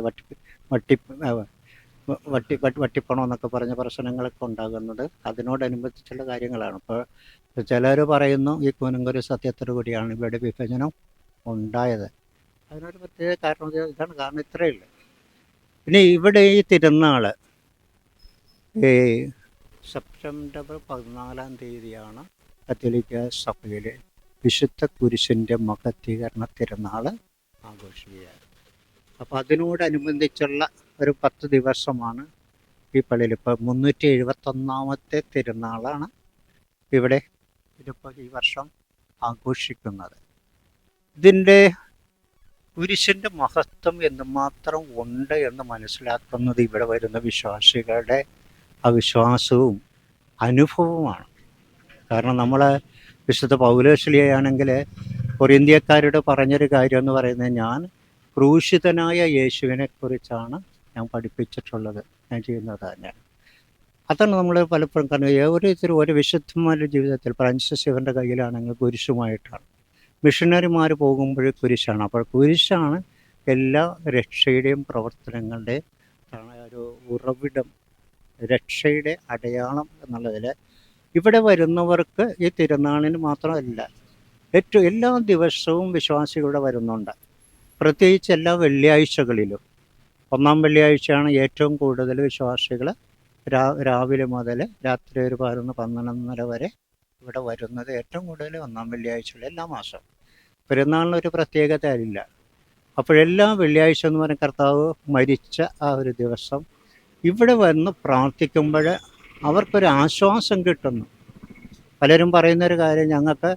വട്ടിപ്പണം എന്നൊക്കെ പറഞ്ഞ പ്രശ്നങ്ങളൊക്കെ ഉണ്ടാകുന്നത് അതിനോടനുബന്ധിച്ചുള്ള കാര്യങ്ങളാണ്. ഇപ്പോൾ ചിലർ പറയുന്നു ഈ കൂനംകുരിശ് സത്യത്തോടു കൂടിയാണ് ഇവിടെ വിഭജനം ഉണ്ടായത്. അതിനൊരു പ്രത്യേക കാരണം ഇതാണ്. കാരണം ഇത്രയേ ഉള്ളൂ. പിന്നെ ഇവിടെ ഈ തിരുനാൾ ഈ സെപ്റ്റംബർ 14-ാം തീയതിയാണ് കത്തോലിക്ക സഭയിൽ വിശുദ്ധ കുരിശിൻ്റെ മഹത്വീകരണ തിരുനാൾ ആഘോഷിക്കുക. അപ്പോൾ അതിനോടനുബന്ധിച്ചുള്ള ഒരു 10 ദിവസമാണ് ഈ പള്ളിയിൽ. ഇപ്പോൾ 371-ാമത്തെ തിരുനാളാണ് ഇവിടെ ഇതിപ്പോൾ ഈ വർഷം ആഘോഷിക്കുന്നത്. ഇതിൻ്റെ കുരിശിൻ്റെ മഹത്വം എന്തുമാത്രം ഉണ്ട് എന്ന് മനസ്സിലാക്കുന്നത് ഇവിടെ വരുന്ന വിശ്വാസികളുടെ അവിശ്വാസവും അനുഭവവുമാണ്. കാരണം നമ്മൾ വിശുദ്ധ പൗലോസ്ലീഹയാണെങ്കിൽ കൊരിന്ത്യക്കാരോട് പറഞ്ഞൊരു കാര്യം എന്ന് പറയുന്നത്, ഞാൻ ക്രൂശിതനായ യേശുവിനെ കുറിച്ചാണ് ഞാൻ പഠിപ്പിച്ചിട്ടുള്ളത്, ഞാൻ ചെയ്യുന്നത് തന്നെയാണ്. അതാണ് നമ്മൾ പലപ്പോഴും കാണുന്നത്. ഓരോരുത്തരും ഓരോ വിശുദ്ധന്മാരുടെ ജീവിതത്തിൽ ഫ്രാൻസിസ് ഇവരുടെ കയ്യിലാണെങ്കിൽ കുരിശുമായിട്ടാണ്. മിഷണറിമാർ പോകുമ്പോൾ കുരിശാണ്. അപ്പോൾ കുരിശാണ് എല്ലാ രക്ഷയുടെയും പ്രവർത്തനങ്ങളുടെയും ഒരു ഉറവിടം, രക്ഷയുടെ അടയാളം എന്നുള്ളതിൽ ഇവിടെ വരുന്നവർക്ക് ഈ തിരുനാളിന് മാത്രമല്ല, എല്ലാ ദിവസവും വിശ്വാസികളുടെ വരുന്നുണ്ട്. പ്രത്യേകിച്ച് എല്ലാ വെള്ളിയാഴ്ചകളിലും. ഒന്നാം വെള്ളിയാഴ്ചയാണ് ഏറ്റവും കൂടുതൽ വിശ്വാസികൾ രാവിലെ മുതൽ രാത്രി ഒരു 11-12 വരെ ഇവിടെ വരുന്നത്. ഏറ്റവും കൂടുതൽ ഒന്നാം വെള്ളിയാഴ്ചകൾ എല്ലാ മാസവും. പെരുന്നാളിനൊരു പ്രത്യേകത ഇല്ല. അപ്പോഴെല്ലാ വെള്ളിയാഴ്ച എന്ന് പറഞ്ഞ കർത്താവ് മരിച്ച ആ ഒരു ദിവസം ഇവിടെ വന്ന് പ്രാർത്ഥിക്കുമ്പോൾ അവർക്കൊരു ആശ്വാസം കിട്ടുന്നു. പലരും പറയുന്നൊരു കാര്യം, ഞങ്ങൾക്ക്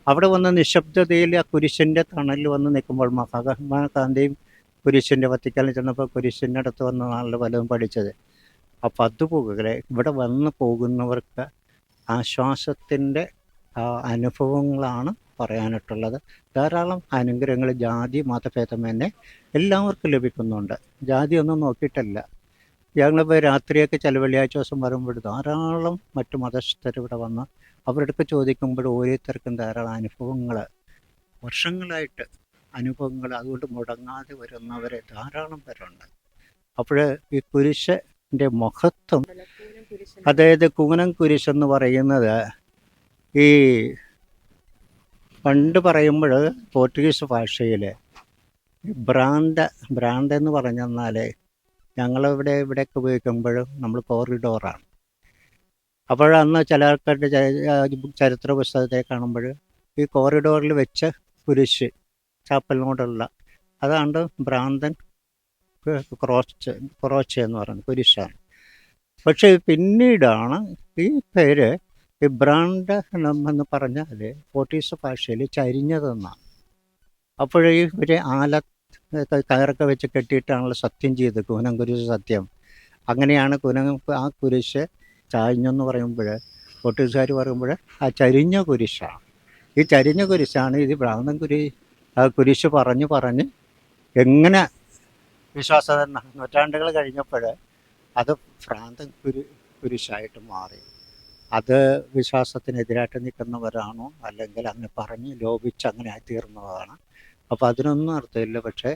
അവിടെ വന്ന് നിശബ്ദതയിൽ ആ കുരിശിൻ്റെ തണലിൽ വന്ന് നിൽക്കുമ്പോൾ, മഹാത്മാഗാന്ധിയും കുരിശിൻ്റെ വത്തിക്കാനിൽ ചെന്നപ്പോൾ കുരിശിൻ്റെ അടുത്ത് വന്ന നാളിൽ പലതും പഠിച്ചത്. അപ്പോൾ അതുപോലെ ഇവിടെ വന്ന് പോകുന്നവർക്ക് ആശ്വാസത്തിൻ്റെ അനുഭവങ്ങളാണ് പറയാനായിട്ടുള്ളത്. ധാരാളം അനുഗ്രഹങ്ങൾ ജാതി മതഭേദമന്യേ എല്ലാവർക്കും ലഭിക്കുന്നുണ്ട്. ജാതിയൊന്നും നോക്കിയിട്ടല്ല. ഞങ്ങളിപ്പോൾ രാത്രിയൊക്കെ ചില വെള്ളിയാഴ്ച ദിവസം വരുമ്പോൾ ധാരാളം മറ്റു മതസ്ഥർ ഇവിടെ വന്ന് അവരുടെ ചോദിക്കുമ്പോൾ ഓരോരുത്തർക്കും ധാരാളം അനുഭവങ്ങൾ, വർഷങ്ങളായിട്ട് അനുഭവങ്ങൾ, അതുകൊണ്ട് മുടങ്ങാതെ വരുന്നവരെ ധാരാളം പേരുണ്ട്. അപ്പോൾ ഈ കുരിശിൻ്റെ മഹത്വം, അതായത് കൂനം കുരിശെന്ന് പറയുന്നത് ഈ പണ്ട് പറയുമ്പോൾ പോർച്ചുഗീസ് ഭാഷയിൽ ബ്രാൻഡ് എന്ന് പറഞ്ഞെന്നാൽ ഇവിടെയൊക്കെ ഉപയോഗിക്കുമ്പോഴും നമ്മൾ കോറിഡോറാണ്. അപ്പോഴന്ന് ചില ആൾക്കാരുടെ ചരിത്ര പുസ്തകത്തെ കാണുമ്പോൾ ഈ കോറിഡോറിൽ വെച്ച കുരിശ്, ചാപ്പലിനോടുള്ള, അതാണ്ട് ഭ്രാന്തൻ ക്രോച്ച് എന്ന് പറയുന്നത് കുരിശാണ്. പക്ഷേ പിന്നീടാണ് ഈ പേര് ഈ ബ്രാൻഡ് എന്ന് പറഞ്ഞാൽ പോർച്ചുഗീസ് ഭാഷയിൽ ചരിഞ്ഞതെന്നാണ്. അപ്പോഴേ ഇവർ കയറൊക്കെ വെച്ച് കെട്ടിയിട്ടാണല്ലോ സത്യം ചെയ്തത്, കൂനം കുരിശ് സത്യം. അങ്ങനെയാണ് ആ കുരിശ് ചാഞ്ഞെന്ന് പറയുമ്പോൾ പോർച്ചുഗീസുകാർ പറയുമ്പോൾ ആ ചരിഞ്ഞ കുരിശാണ്. ഈ ചരിഞ്ഞ കുരിശാണ് ഇത് ഭ്രാന്തൻ കുരിശ് പറഞ്ഞ് എങ്ങനെ വിശ്വാസം നൂറ്റാണ്ടുകൾ കഴിഞ്ഞപ്പോൾ അത് ഭ്രാന്തൻ കുരിശായിട്ട് മാറി. അത് വിശ്വാസത്തിനെതിരായിട്ട് നിൽക്കുന്നവരാണോ അല്ലെങ്കിൽ അങ്ങനെ പറഞ്ഞ് ലോപിച്ച് അങ്ങനെ ആയിത്തീർന്നതാണ്. അപ്പോൾ അതിനൊന്നും അർത്ഥമില്ല. പക്ഷേ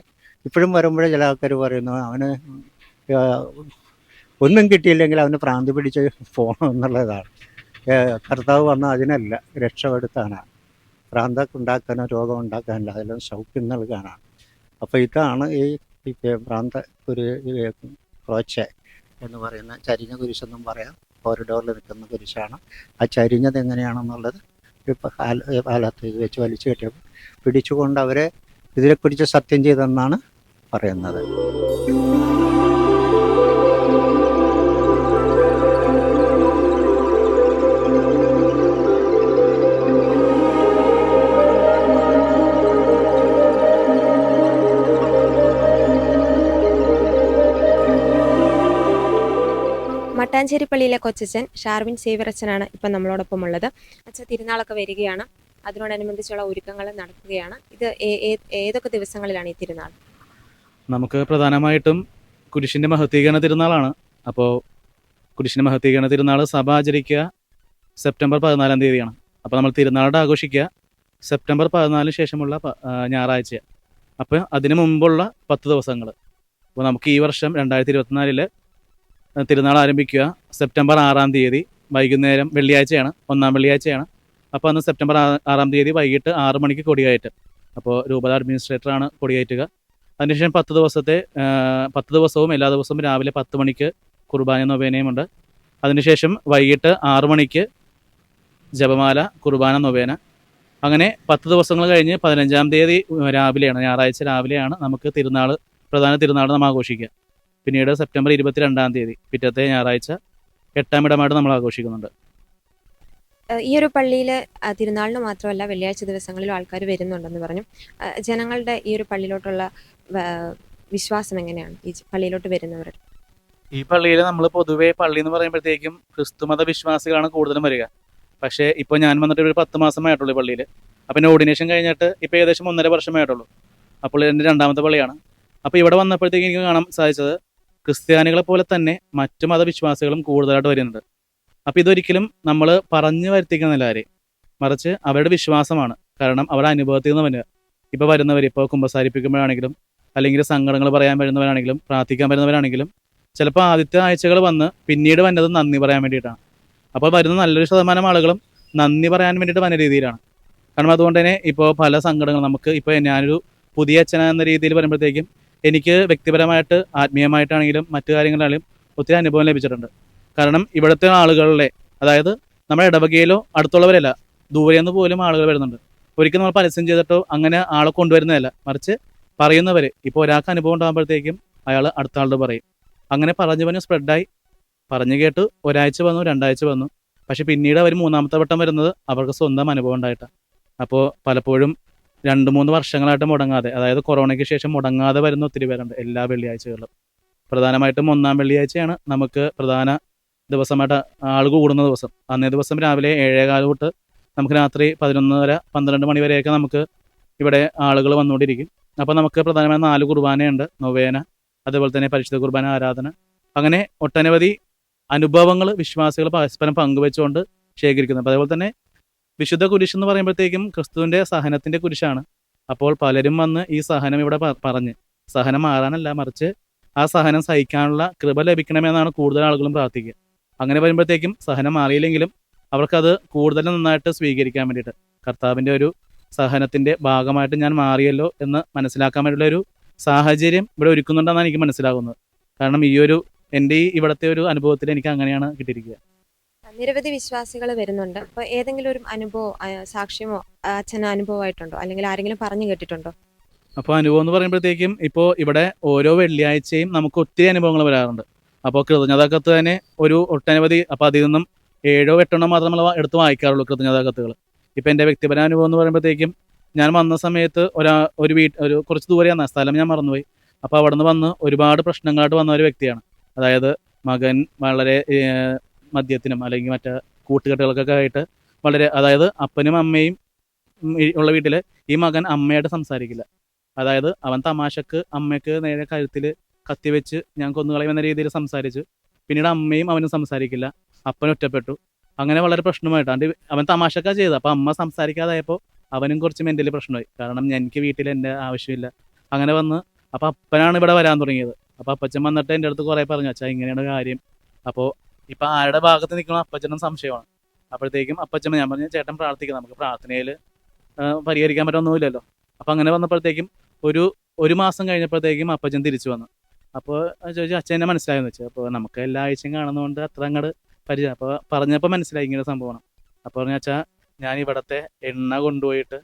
ഇപ്പോഴും വരുമ്പോഴേ ചില ആൾക്കാർ പറയുന്നു, അവന് ഒന്നും കിട്ടിയില്ലെങ്കിൽ അവന് ഭ്രാന്തി പിടിച്ച് പോകണം എന്നുള്ളതാണ്. കർത്താവ് വന്ന അതിനല്ല, രക്ഷപ്പെടുത്താനാണ്. ഭ്രാന്തൊക്കെ ഉണ്ടാക്കാനോ രോഗം ഉണ്ടാക്കാനല്ല, അതെല്ലാം സൗഖ്യം നൽകാനാണ്. അപ്പോൾ ഇതാണ് ഈ ഭ്രാന്ത ക്രോച്ച് എന്ന് പറയുന്ന ചരിഞ്ഞ കുരിശെന്നും പറയാം. കോറിഡോറിൽ നിൽക്കുന്ന കുരിശാണ്. ആ ചരിഞ്ഞത് എങ്ങനെയാണെന്നുള്ളത് ഇപ്പോൾ കാലത്ത് ഇത് വെച്ച് വലിച്ചു കെട്ടിയപ്പോൾ പിടിച്ചുകൊണ്ട് അവരെ ഇതിനെക്കുറിച്ച് സത്യം ചെയ്തെന്നാണ് പറയുന്നത്. മട്ടാഞ്ചേരി പള്ളിയിലെ കൊച്ചച്ഛൻ ഷാർവിൻ സേവ്യർ അച്ഛനാണ് ഇപ്പം നമ്മളോടൊപ്പം ഉള്ളത്. അച്ഛൻ തിരുനാളൊക്കെ വരികയാണ്, അതിനോടനുബന്ധിച്ചുള്ള ഒരുക്കങ്ങൾ നടക്കുകയാണ്. ഇത് ഏതൊക്കെ ദിവസങ്ങളിലാണ് ഈ തിരുനാൾ? നമുക്ക് പ്രധാനമായിട്ടും കുരിശിൻ്റെ മഹത്വീകരണ തിരുനാളാണ്. അപ്പോൾ കുരിശിൻ്റെ മഹത്വീകരണ തിരുനാൾ സഭ ആചരിക്കുക സെപ്റ്റംബർ 14 തീയതിയാണ്. അപ്പോൾ നമ്മൾ തിരുനാളുടെ ആഘോഷിക്കുക സെപ്റ്റംബർ 14 ശേഷമുള്ള ഞായറാഴ്ച. അപ്പോൾ അതിന് മുമ്പുള്ള 10 ദിവസങ്ങൾ. അപ്പോൾ നമുക്ക് ഈ വർഷം 2024 തിരുനാൾ ആരംഭിക്കുക സെപ്റ്റംബർ 6 തീയതി വൈകുന്നേരം, വെള്ളിയാഴ്ചയാണ്, 1-ാം വെള്ളിയാഴ്ചയാണ്. അപ്പോൾ അന്ന് സെപ്റ്റംബർ 6 തീയതി വൈകിട്ട് 6 മണിക്ക് കൊടികയറ്റം. അപ്പോൾ രൂപത അഡ്മിനിസ്ട്രേറ്ററാണ് കൊടികയറ്റുക. അതിനുശേഷം 10 ദിവസവും എല്ലാ ദിവസവും രാവിലെ 10 മണിക്ക് കുർബാന നൊവേനയുമുണ്ട്. അതിനുശേഷം വൈകിട്ട് 6 മണിക്ക് ജപമാല, കുർബാന, നൊവേന. അങ്ങനെ 10 ദിവസങ്ങൾ കഴിഞ്ഞ് 15-ാം തീയതി രാവിലെയാണ്, ഞായറാഴ്ച രാവിലെയാണ് നമുക്ക് പ്രധാന തിരുനാൾ നമ്മൾ ആഘോഷിക്കുക. പിന്നീട് സെപ്റ്റംബർ 22-ാം തീയതി പിറ്റത്തെ ഞായറാഴ്ച 8-ാം ഇടമായിട്ട് നമ്മൾ ആഘോഷിക്കുന്നുണ്ട്. ഈ ഒരു പള്ളിയിൽ തിരുനാളിന് മാത്രമല്ല വെള്ളിയാഴ്ച ദിവസങ്ങളിലും ആൾക്കാർ വരുന്നുണ്ടെന്ന് പറഞ്ഞു. ജനങ്ങളുടെ ഈ ഒരു പള്ളിയിലോട്ടുള്ള വിശ്വാസം എങ്ങനെയാണ് ഈ പള്ളിയിലോട്ട് വരുന്നവർ? ഈ പള്ളിയിൽ നമ്മൾ പൊതുവേ പള്ളി എന്ന് പറയുമ്പോഴത്തേക്കും ക്രിസ്തുമത വിശ്വാസികളാണ് കൂടുതലും വരിക. പക്ഷേ ഇപ്പോൾ ഞാൻ വന്നിട്ട് ഒരു 10 മാസമായിട്ടുള്ളൂ ഈ പള്ളിയിൽ. അപ്പം എൻ്റെ ഓർഡിനേഷൻ കഴിഞ്ഞിട്ട് ഇപ്പോൾ ഏകദേശം 1.5 വർഷമായിട്ടുള്ളൂ. അപ്പോൾ എൻ്റെ 2ാമത്തെ പള്ളിയാണ്. അപ്പോൾ ഇവിടെ വന്നപ്പോഴത്തേക്ക് എനിക്ക് കാണാൻ സാധിച്ചത് ക്രിസ്ത്യാനികളെ പോലെ തന്നെ മറ്റു മതവിശ്വാസികളും കൂടുതലായിട്ട് വരുന്നുണ്ട്. അപ്പോൾ ഇതൊരിക്കലും നമ്മൾ പറഞ്ഞു വരുത്തിക്കുന്നില്ല ആരെയും, മറിച്ച് അവരുടെ വിശ്വാസമാണ്. കാരണം അവരുടെ അനുഭവത്തിൽ നിന്ന് വരിക. ഇപ്പോൾ വരുന്നവർ ഇപ്പോൾ കുമ്പസാരിപ്പിക്കുമ്പോഴാണെങ്കിലും അല്ലെങ്കിൽ സങ്കടങ്ങൾ പറയാൻ വരുന്നവരാണെങ്കിലും പ്രാർത്ഥിക്കാൻ വരുന്നവരാണെങ്കിലും ചിലപ്പോൾ ആദ്യത്തെ ആഴ്ചകൾ വന്ന് പിന്നീട് വന്നത് നന്ദി പറയാൻ വേണ്ടിയിട്ടാണ്. അപ്പോൾ വരുന്ന നല്ലൊരു ശതമാനം ആളുകളും നന്ദി പറയാൻ വേണ്ടിയിട്ട് വന്ന രീതിയിലാണ്. കാരണം അതുകൊണ്ട് തന്നെ ഇപ്പോൾ പല സങ്കടങ്ങൾ നമുക്ക് ഇപ്പോൾ ഞാനൊരു പുതിയ അച്ഛന എന്ന രീതിയിൽ വരുമ്പോഴത്തേക്കും എനിക്ക് വ്യക്തിപരമായിട്ട് ആത്മീയമായിട്ടാണെങ്കിലും മറ്റു കാര്യങ്ങളാണെങ്കിലും ഒത്തിരി അനുഭവം ലഭിച്ചിട്ടുണ്ട്. കാരണം ഇവിടുത്തെ ആളുകളുടെ, അതായത് നമ്മുടെ ഇടവകയിലോ അടുത്തുള്ളവരല്ല, ദൂരെ നിന്ന് പോലും ആളുകൾ വരുന്നുണ്ട്. ഒരിക്കലും നമ്മൾ പരസ്യം ചെയ്തിട്ടോ അങ്ങനെ ആളെ കൊണ്ടുവരുന്നതല്ല, മറിച്ച് പറയുന്നവർ. ഇപ്പോൾ ഒരാൾക്ക് അനുഭവം ഉണ്ടാകുമ്പോഴത്തേക്കും അയാൾ അടുത്ത ആളുടെ പറയും. അങ്ങനെ പറഞ്ഞു സ്പ്രെഡായി പറഞ്ഞു കേട്ട് ഒരാഴ്ച വന്നു, 2 ആഴ്ച വന്നു. പക്ഷെ പിന്നീട് അവർ 3ാമത്തെ വട്ടം വരുന്നത് അവർക്ക് സ്വന്തം അനുഭവം ഉണ്ടായിട്ടാണ്. അപ്പോൾ പലപ്പോഴും 2-3 വർഷങ്ങളായിട്ട് മുടങ്ങാതെ, അതായത് കൊറോണയ്ക്ക് ശേഷം മുടങ്ങാതെ വരുന്ന ഒത്തിരി പേരുണ്ട് എല്ലാ വെള്ളിയാഴ്ചകളിലും. പ്രധാനമായിട്ടും 1-ാം വെള്ളിയാഴ്ചയാണ് നമുക്ക് പ്രധാന ദിവസമായിട്ട് ആളുകൾ കൂടുന്ന ദിവസം. അന്നേ ദിവസം രാവിലെ 7:15 തൊട്ട് നമുക്ക് രാത്രി 11:30-12 മണി വരെയൊക്കെ നമുക്ക് ഇവിടെ ആളുകൾ വന്നുകൊണ്ടിരിക്കും. അപ്പോൾ നമുക്ക് പ്രധാനമായും 4 കുർബാനയുണ്ട്, നൊവേന, അതുപോലെ തന്നെ പരിശുദ്ധ കുർബാന ആരാധന. അങ്ങനെ ഒട്ടനവധി അനുഭവങ്ങൾ വിശ്വാസികൾ പരസ്പരം പങ്കുവെച്ചുകൊണ്ട് ശേഖരിക്കുന്നുണ്ട്. അതേപോലെ തന്നെ വിശുദ്ധ കുരിശ് എന്ന് പറയുമ്പോഴത്തേക്കും ക്രിസ്തുവിൻ്റെ സഹനത്തിൻ്റെ കുരിശാണ്. അപ്പോൾ പലരും വന്ന് ഈ സഹനം ഇവിടെ പറഞ്ഞ്, സഹനം മാറാനല്ല, മറിച്ച് ആ സഹനം സഹിക്കാനുള്ള കൃപ ലഭിക്കണമെന്നാണ് കൂടുതൽ ആളുകളും പ്രാർത്ഥിക്കുക. അങ്ങനെ വരുമ്പോഴത്തേക്കും സഹനം മാറിയില്ലെങ്കിലും അവർക്കത് കൂടുതൽ നന്നായിട്ട് സ്വീകരിക്കാൻ വേണ്ടിയിട്ട്, കർത്താവിൻ്റെ ഒരു സഹനത്തിൻ്റെ ഭാഗമായിട്ട് ഞാൻ മാറിയല്ലോ എന്ന് മനസ്സിലാക്കാൻ വേണ്ടിയുള്ള ഒരു സാഹചര്യം ഇവിടെ ഒരുക്കുന്നുണ്ടെന്നാണ് എനിക്ക് മനസ്സിലാകുന്നത്. കാരണം ഈ ഒരു എൻ്റെ ഇവിടുത്തെ ഒരു അനുഭവത്തിൽ എനിക്ക് അങ്ങനെയാണ് കിട്ടിയിരിക്കുക. നിരവധി വിശ്വാസികൾ വരുന്നുണ്ട്. അപ്പോൾ ഏതെങ്കിലും ഒരു അനുഭവം, സാക്ഷ്യമോ അച്ഛന് അനുഭവമായിട്ടുണ്ടോ, അല്ലെങ്കിൽ ആരെങ്കിലും പറഞ്ഞു കേട്ടിട്ടുണ്ടോ? അപ്പോൾ അനുഭവം എന്ന് പറയുമ്പോഴത്തേക്കും ഇപ്പോൾ ഇവിടെ ഓരോ വെള്ളിയാഴ്ചയും നമുക്ക് ഒത്തിരി അനുഭവങ്ങൾ വരാറുണ്ട്. അപ്പോൾ കൃതജ്ഞതാക്കത്ത് തന്നെ ഒരു ഒട്ടനവധി, അപ്പോൾ അതിൽ നിന്നും 7-8 മാത്രം നമ്മൾ എടുത്ത് വായിക്കാറുള്ളൂ കൃതജ്ഞതാക്കത്തുകൾ. ഇപ്പോൾ എൻ്റെ വ്യക്തിപര അനുഭവം എന്ന് പറയുമ്പോഴത്തേക്കും ഞാൻ വന്ന സമയത്ത് ഒരു കുറച്ച് ദൂരെയാണ് സ്ഥലം, ഞാൻ മറന്നുപോയി. അപ്പോൾ അവിടെ നിന്ന് വന്ന് ഒരുപാട് പ്രശ്നങ്ങളായിട്ട് വന്ന ഒരു വ്യക്തിയാണ്. അതായത് മകൻ വളരെ മദ്യത്തിനും അല്ലെങ്കിൽ മറ്റേ കൂട്ടുകെട്ടുകൾക്കൊക്കെ ആയിട്ട് വളരെ, അതായത് അപ്പനും അമ്മയും ഉള്ള വീട്ടിൽ ഈ മകൻ അമ്മയായിട്ട് സംസാരിക്കില്ല. അതായത് അവൻ തമാശക്ക് അമ്മയ്ക്ക് നേരെ കഴുത്തിൽ കത്തിവെച്ച് ഞാൻ കൊന്നുകളയുമെന്ന രീതിയിൽ സംസാരിച്ചു. പിന്നീട് അമ്മയും അവനും സംസാരിക്കില്ല, അപ്പൻ ഒറ്റപ്പെട്ടു. അങ്ങനെ വളരെ പ്രശ്നമായിട്ടാണ് അവൻ തമാശക്കാ ചെയ്തത്. അപ്പോൾ അമ്മ സംസാരിക്കാതായപ്പോൾ അവനും കുറച്ച് മെൻ്റലി പ്രശ്നമായി. കാരണം എനിക്ക് വീട്ടിൽ എൻ്റെ ആവശ്യമില്ല. അങ്ങനെ വന്ന് അപ്പോൾ അപ്പനാണ് ഇവിടെ വരാൻ തുടങ്ങിയത്. അപ്പോൾ അപ്പച്ചൻ വന്നിട്ട് എൻ്റെ അടുത്ത് കുറേ പറഞ്ഞു, അച്ഛാ ഇങ്ങനെയാണ് കാര്യം. അപ്പോൾ ഇപ്പം ആരുടെ ഭാഗത്ത് നിൽക്കണം അപ്പച്ചനും സംശയമാണ്. അപ്പോഴത്തേക്കും അപ്പച്ചൻ, ഞാൻ പറഞ്ഞു ചേട്ടൻ പ്രാർത്ഥിക്കുക, നമുക്ക് പ്രാർത്ഥനയിൽ പരിഹരിക്കാൻ പറ്റൊന്നുമില്ലല്ലോ. അപ്പോൾ അങ്ങനെ വന്നപ്പോഴത്തേക്കും ഒരു മാസം കഴിഞ്ഞപ്പോഴത്തേക്കും അപ്പച്ചൻ തിരിച്ചു വന്നു. അപ്പോൾ ചോദിച്ചു അച്ഛൻ എന്നെ മനസ്സിലായെന്ന് വെച്ചാൽ. അപ്പോൾ നമുക്ക് എല്ലാ ആഴ്ചയും കാണുന്നതുകൊണ്ട് അത്ര അങ്ങോട്ട് പരിചയം. അപ്പോൾ പറഞ്ഞപ്പോൾ മനസ്സിലായി ഇങ്ങനെ സംഭവമാണ്. അപ്പോൾ പറഞ്ഞു അച്ഛാ, ഞാൻ ഇവിടുത്തെ എണ്ണ കൊണ്ടുപോയിട്ട്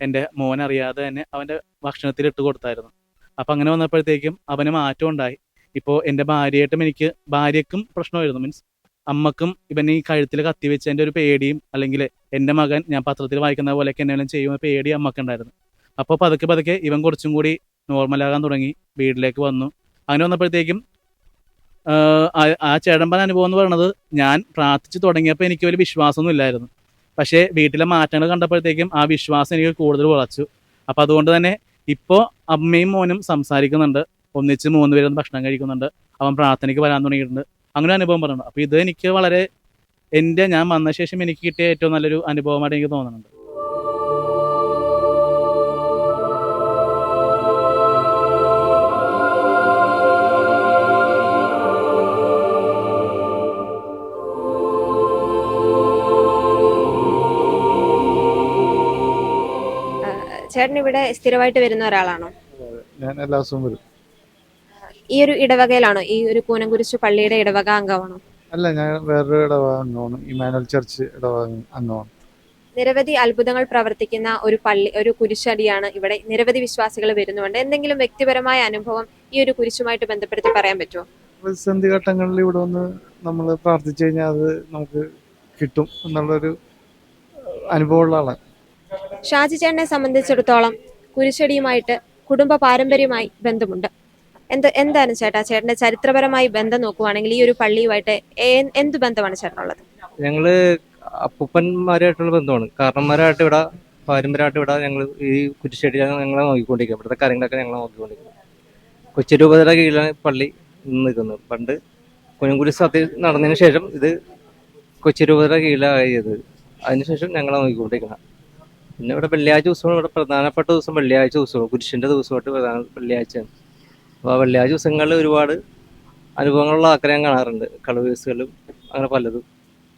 എൻ്റെ മോൻ അറിയാതെ തന്നെ അവൻ്റെ ഭക്ഷണത്തിൽ ഇട്ട് കൊടുത്തായിരുന്നു. അപ്പം അങ്ങനെ വന്നപ്പോഴത്തേക്കും അവന് മാറ്റം ഉണ്ടായി. ഇപ്പോൾ എൻ്റെ ഭാര്യയ്ക്കും പ്രശ്നമായിരുന്നു. മീൻസ് അമ്മക്കും ഇവൻ ഈ കഴുത്തിൽ കത്തി വെച്ചതിൻ്റെ ഒരു പേടിയും, അല്ലെങ്കിൽ എൻ്റെ മകൻ ഞാൻ പത്രത്തിൽ വായിക്കുന്ന പോലെയൊക്കെ എന്തെങ്കിലും ചെയ്യുന്ന പേടി അമ്മക്കുണ്ടായിരുന്നു. അപ്പോൾ പതുക്കെ ഇവൻ കുറച്ചും കൂടി നോർമലാകാൻ തുടങ്ങി, വീട്ടിലേക്ക് വന്നു. അങ്ങനെ വന്നപ്പോഴത്തേക്കും ആ ചേട്ടമ്പൻ അനുഭവം എന്ന് പറയുന്നത്, ഞാൻ പ്രാർത്ഥിച്ച് തുടങ്ങിയപ്പോൾ എനിക്ക് ഒരു വിശ്വാസമൊന്നും ഇല്ലായിരുന്നു. പക്ഷേ വീട്ടിലെ മാറ്റങ്ങൾ കണ്ടപ്പോഴത്തേക്കും ആ വിശ്വാസം എനിക്ക് കൂടുതൽ ഉറച്ചു. അപ്പോൾ അതുകൊണ്ട് തന്നെ ഇപ്പോൾ അമ്മയും മോനും സംസാരിക്കുന്നുണ്ട്, ഒന്നിച്ച് 3 പേരും ഭക്ഷണം കഴിക്കുന്നുണ്ട്, അവൻ പ്രാർത്ഥനയ്ക്ക് വരാൻ തുടങ്ങിയിട്ടുണ്ട്. അങ്ങനെ അനുഭവം പറയുന്നു. അപ്പോൾ ഇത് എനിക്ക് വളരെ ഞാൻ വന്ന ശേഷം എനിക്ക് കിട്ടിയ ഏറ്റവും നല്ലൊരു അനുഭവമായിട്ട് എനിക്ക് തോന്നുന്നുണ്ട്. ചേട്ടൻ ഇവിടെ സ്ഥിരമായിട്ട് വരുന്ന ഒരാളാണോ? ഞാൻ എല്ലാ ദിവസവും വരും. ഈ ഒരു ഇടവകയിലാണോ, ഈ ഒരു കൂനംകുരിശ് പള്ളിയുടെ ഇടവക അംഗമാണോ? അല്ല, ഞാൻ വേറൊരു ഇടവക അംഗമാണ്, ഇമാനുവൽ ചർച്ച് ഇടവക അംഗമാണ്. നിരവധി അത്ഭുതങ്ങൾ പ്രവർത്തിക്കുന്ന ഒരു പള്ളി, ഒരു കുരിശടിയാണ് ഇവിടെ. നിരവധി വിശ്വാസികൾ വരുന്നുണ്ട്. എന്തെങ്കിലും വ്യക്തിപരമായ അനുഭവം ഈ ഒരു കുരിശുമായിട്ട് ബന്ധപ്പെടുത്തി പറയാൻ പറ്റുമോ? പ്രതിസന്ധി ഘട്ടങ്ങളിൽ ഇവിടെ വന്ന് നമ്മൾ പ്രാർത്ഥിച്ചു കഴിഞ്ഞാൽ അത് നമുക്ക് കിട്ടും എന്നുള്ളൊരു അനുഭവമുള്ള ആളാണ്. ഷാജി ചേട്ടനെ സംബന്ധിച്ചിടത്തോളം കുരിശടിയുമായിട്ട് കുടുംബ പാരമ്പര്യമായി ബന്ധമുണ്ട്. എന്താണ് ചേട്ടന്റെ ചരിത്രപരമായി ബന്ധം നോക്കുവാണെങ്കിൽ ഈ ഒരു പള്ളിയുമായിട്ട് എന്ത് ബന്ധമാണ് ചേട്ടനുള്ളത്? ഞങ്ങള് അപ്പൂപ്പന്മാരായിട്ടുള്ള ബന്ധമാണ്. കാരണന്മാരായിട്ട് ഇവിടെ പാരമ്പര്യമായിട്ട് ഇവിടെ ഞങ്ങൾ ഈ കുരിശടി ഞങ്ങളെ നോക്കിക്കൊണ്ടിരിക്കുക. ഇവിടുത്തെ കാര്യങ്ങളൊക്കെ ഞങ്ങളെ നോക്കിക്കൊണ്ടിരിക്കുക. കൊച്ചി രൂപതയുടെ കീഴിലാണ് പള്ളി നിൽക്കുന്നത്. പണ്ട് കുഞ്ഞുകുരി സത്യ നടന്നതിന് ശേഷം ഇത് കൊച്ചി രൂപതയുടെ കീഴിലായത്. അതിനുശേഷം ഞങ്ങളെ നോക്കിക്കൊണ്ടിരിക്കണം. പിന്നെ ഇവിടെ വെള്ളിയാഴ്ച ദിവസമാണ് ഇവിടെ പ്രധാനപ്പെട്ട ദിവസം. വെള്ളിയാഴ്ച ദിവസമാണ് കുരിശിൻ്റെ ദിവസമായിട്ട് പ്രധാന വെള്ളിയാഴ്ചയാണ്. അപ്പോൾ ആ വെള്ളിയാഴ്ച ദിവസങ്ങളിൽ ഒരുപാട് അനുഭവങ്ങളുള്ള ആൾക്കാരെ ഞാൻ കാണാറുണ്ട്. കളവേഴ്സുകളും അങ്ങനെ പലതും.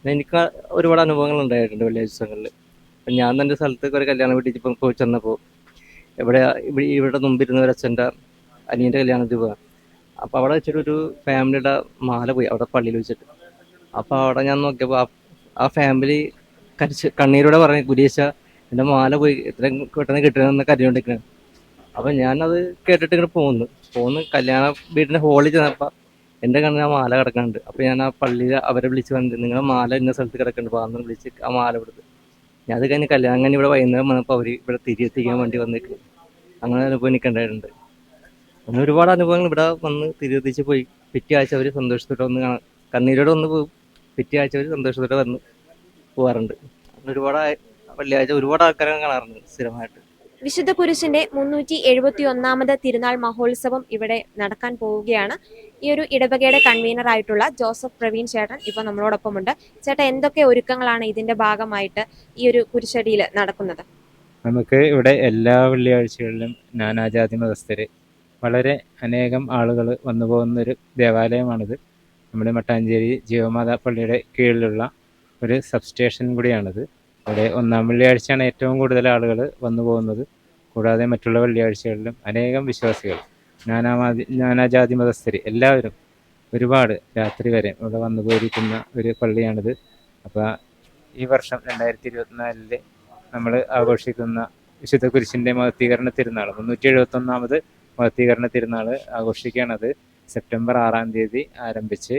എനിക്ക് ഒരുപാട് അനുഭവങ്ങൾ ഉണ്ടായിട്ടുണ്ട് വെള്ളിയാഴ്ച ദിവസങ്ങളിൽ. അപ്പം ഞാൻ തന്നെ സ്ഥലത്തേക്ക് ഒരു കല്യാണം വീട്ടിൽ പോയി ചെന്നപ്പോൾ ഇവിടെ മുമ്പിരുന്ന ഒരു അച്ഛൻ്റെ അനിയൻ്റെ കല്യാണത്തിൽ പോകാം. അപ്പോൾ അവിടെ വെച്ചിട്ട് ഒരു ഫാമിലിയുടെ മാല പോയി അവിടെ പള്ളിയിൽ വെച്ചിട്ട്. അപ്പോൾ അവിടെ ഞാൻ നോക്കിയപ്പോൾ ആ ഫാമിലി കണ്ണീരോടെ പറഞ്ഞു, കുരിശ എൻ്റെ മാല പോയി എത്രയും പെട്ടെന്ന് കിട്ടണമെന്ന് കരഞ്ഞുകൊണ്ടിരിക്കുകയാണ്. അപ്പം ഞാനത് കേട്ടിട്ട് ഇങ്ങനെ പോന്ന് കല്യാണ വീടിൻ്റെ ഹോളിൽ ചെന്നപ്പോൾ എൻ്റെ കണ്ണിൽ ആ മാല കിടക്കുന്നുണ്ട്. അപ്പോൾ ഞാൻ ആ പള്ളിയിൽ അവരെ വിളിച്ച് വന്നിട്ട് നിങ്ങളുടെ മാല ഇന്ന സ്ഥലത്ത് കിടക്കുന്നുണ്ട്, പാന്ന് വിളിച്ച് ആ മാല കൊടുത്ത്. ഞാൻ അത് കഴിഞ്ഞ് കല്യാണം കഴിഞ്ഞ് ഇവിടെ വൈകുന്നേരം വന്നപ്പോൾ അവർ ഇവിടെ തിരിയെത്തിക്കാൻ വേണ്ടി വന്നിട്ട് അങ്ങനെ അനുഭവം എനിക്കുണ്ടായിട്ടുണ്ട്. അങ്ങനെ ഒരുപാട് അനുഭവങ്ങൾ ഇവിടെ വന്ന് തിരിയെത്തിച്ച് പോയി. പിറ്റേ ആഴ്ച അവർ സന്തോഷത്തോടെ ഒന്ന് കാണാൻ കണ്ണീരോടെ ഒന്ന് പോകും. പിറ്റേ ആഴ്ച അവർ സന്തോഷത്തോടെ വന്ന് പോകാറുണ്ട്. അങ്ങനെ ഒരുപാട് വെള്ളിയാഴ്ച ഒരുപാട് ആൾക്കാരെ കാണാറുണ്ട് സ്ഥിരമായിട്ട്. വിശുദ്ധ കുരിശിന്റെ 371 തിരുനാൾ മഹോത്സവം ഇവിടെ നടക്കാൻ പോവുകയാണ്. ഈ ഒരു ഇടവകയുടെ കൺവീനർ ആയിട്ടുള്ള ജോസഫ് പ്രവീൺ ചേട്ടൻ ഇപ്പൊ നമ്മളോടൊപ്പമുണ്ട്. ചേട്ടൻ, എന്തൊക്കെ ഒരുക്കങ്ങളാണ് ഇതിന്റെ ഭാഗമായിട്ട് ഈ ഒരു കുരിശടിയിൽ നടക്കുന്നത്? നമുക്ക് ഇവിടെ എല്ലാ വെള്ളിയാഴ്ചകളിലും നാനാജാതി മതസ്ഥര് വളരെ അനേകം ആളുകൾ വന്നു പോകുന്നൊരു ദേവാലയമാണിത്. നമ്മുടെ മട്ടാഞ്ചേരി ജീവമാതാ പള്ളിയുടെ കീഴിലുള്ള ഒരു സബ്സ്റ്റേഷൻ കൂടിയാണിത്. അവിടെ ഒന്നാം വെള്ളിയാഴ്ചയാണ് ഏറ്റവും കൂടുതൽ ആളുകൾ വന്നു പോകുന്നത്. കൂടാതെ മറ്റുള്ള വെള്ളിയാഴ്ചകളിലും അനേകം വിശ്വാസികൾ നാനാജാതി മതസ്ഥർ എല്ലാവരും ഒരുപാട് രാത്രി വരെ ഇവിടെ വന്നു പോയിരിക്കുന്ന ഒരു പള്ളിയാണിത്. അപ്പോൾ ഈ വർഷം 2024 നമ്മൾ ആഘോഷിക്കുന്ന വിശുദ്ധ കുരിശിൻ്റെ മഹത്വീകരണ തിരുനാൾ 371 മഹത്വീകരണ തിരുനാൾ ആഘോഷിക്കുകയാണത്. സെപ്റ്റംബർ 6 ആരംഭിച്ച്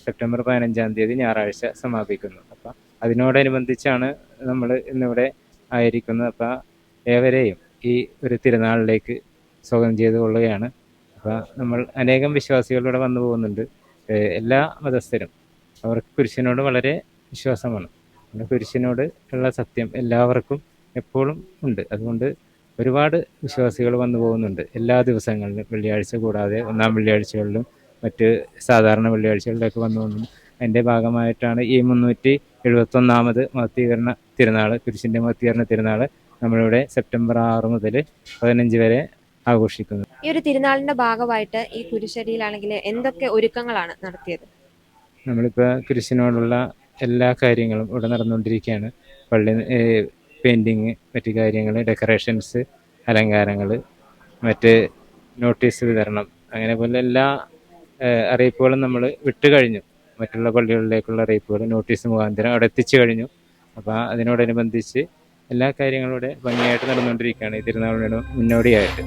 സെപ്റ്റംബർ 15 ഞായറാഴ്ച സമാപിക്കുന്നു. അപ്പം അതിനോടനുബന്ധിച്ചാണ് നമ്മൾ ഇന്നിവിടെ ആയിരിക്കുന്നത്. അപ്പം ഏവരെയും ഈ ഒരു തിരുനാളിലേക്ക് സ്വാഗതം ചെയ്തു കൊള്ളുകയാണ്. അപ്പം നമ്മൾ അനേകം വിശ്വാസികളിവിടെ വന്നു പോകുന്നുണ്ട്. എല്ലാ മതസ്ഥരും അവർക്ക് കുരിശിനോട് വളരെ വിശ്വാസമാണ്. കുരിശിനോട് ഉള്ള സത്യം എല്ലാവർക്കും എപ്പോഴും ഉണ്ട്. അതുകൊണ്ട് ഒരുപാട് വിശ്വാസികൾ വന്നു പോകുന്നുണ്ട് എല്ലാ ദിവസങ്ങളിലും, വെള്ളിയാഴ്ച കൂടാതെ ഒന്നാം വെള്ളിയാഴ്ചകളിലും മറ്റ് സാധാരണ വെള്ളിയാഴ്ചകളിലൊക്കെ വന്നു പോകുന്നു. അതിൻ്റെ ഭാഗമായിട്ടാണ് ഈ 371 മഹത്വീകരണ തിരുനാൾ, കുരിശിൻ്റെ മഹത്വീകരണ തിരുനാൾ നമ്മളിവിടെ സെപ്റ്റംബർ 6 മുതൽ 15 വരെ ആഘോഷിക്കുന്നത്. ഈ ഒരു തിരുനാളിന്റെ ഭാഗമായിട്ട് ഈ കുരിശടിയിലാണെങ്കിൽ എന്തൊക്കെ ഒരുക്കങ്ങളാണ് നടത്തിയത്? നമ്മളിപ്പോൾ കുരിശിനോടുള്ള എല്ലാ കാര്യങ്ങളും ഇവിടെ നടന്നുകൊണ്ടിരിക്കുകയാണ്. പള്ളി പെയിൻറ്റിങ്, മറ്റ് കാര്യങ്ങൾ, ഡെക്കറേഷൻസ്, അലങ്കാരങ്ങൾ, മറ്റ് നോട്ടീസ് വിതരണം, അങ്ങനെ പോലെ എല്ലാ അറിയിപ്പുകളും നമ്മൾ വിട്ട് കഴിഞ്ഞു. മറ്റുള്ള പള്ളികളിലേക്കുള്ള അറിയിപ്പുകൾ നോട്ടീസ് മുഖാന്തരം അവിടെ എത്തിച്ചു കഴിഞ്ഞു. അപ്പോൾ അതിനോടനുബന്ധിച്ച് എല്ലാ കാര്യങ്ങളും ഇവിടെ ഭംഗിയായിട്ട് നടന്നുകൊണ്ടിരിക്കുകയാണ് ഈ തിരുനാളിനോട് മുന്നോടിയായിട്ട്.